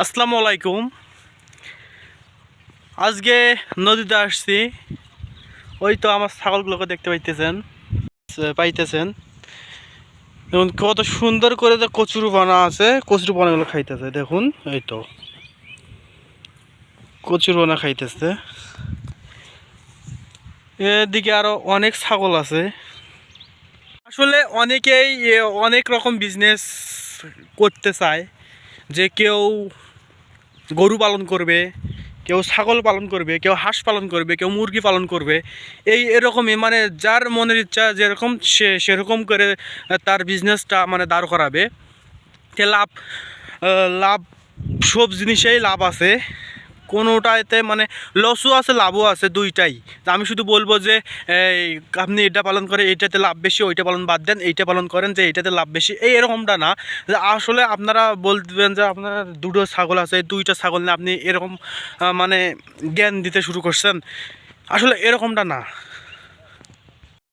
আসসালামু আলাইকুম। আজকে নদীতে আসছি। ওই তো আমার ছাগলগুলোকে দেখতে পাইতেছেন দেখুন কত সুন্দর করে কচুরিপানা আছে। কচুরিপানাগুলো খাইতেছে দেখুন, এই তো কচুরিপানা খাইতেছে। এদিকে আরো অনেক ছাগল আছে। আসলে অনেকেই অনেক রকম বিজনেস করতে চায়, যে কেউ গরু পালন করবে, কেউ ছাগল পালন করবে, কেউ হাঁস পালন করবে, কেউ মুরগি পালন করবে। এরকমই মানে যার মনের ইচ্ছা যেরকম সে সেরকম করে তার বিজনেসটা মানে দাঁড় করাবে। লাভ লাভ সব জিনিসেই লাভ আছে, কোনোটাতে মানে লসও আছে লাভও আছে, দুইটাই। আমি শুধু বলবো যে আপনি এটা পালন করে এইটাতে লাভ বেশি, ওইটা পালন বাদ দেন, এইটা পালন করেন যে এইটাতে লাভ বেশি, এরকমটা না। যে আসলে আপনারা বলবেন যে আপনার দুটো ছাগল আছে, দুইটা ছাগল নিয়ে আপনি এরকম মানে জ্ঞান দিতে শুরু করছেন। আসলে এরকমটা না।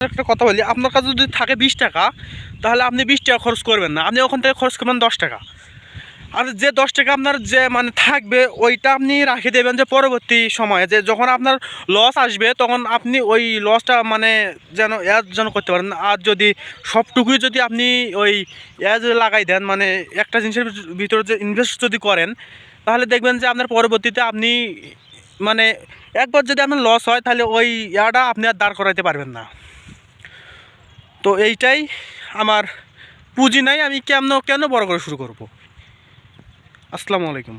একটা কথা বলি, আপনার কাছে যদি থাকে 20 টাকা, তাহলে আপনি 20 টাকা খরচ করবেন না, আপনি ওখান থেকে খরচ করবেন 10 টাকা। আর যে 10 টাকা আপনার যে মানে থাকবে, ওইটা আপনি রাখে দেবেন যে পরবর্তী সময়ে যে যখন আপনার লস আসবে, তখন আপনি ওই লসটা মানে যেন করতে পারেন। আর যদি সবটুকুই যদি আপনি ওই লাগাই দেন, মানে একটা জিনিসের ভিতরে যে ইনভেস্ট যদি করেন, তাহলে দেখবেন যে আপনার পরবর্তীতে আপনি মানে একবার যদি আপনার লস হয়, তাহলে ওই আপনি আর দাঁড় করাইতে পারবেন না। তো এইটাই আমার পুঁজি নাই, আমি কেন বড় করে শুরু করব। আসসালামু আলাইকুম।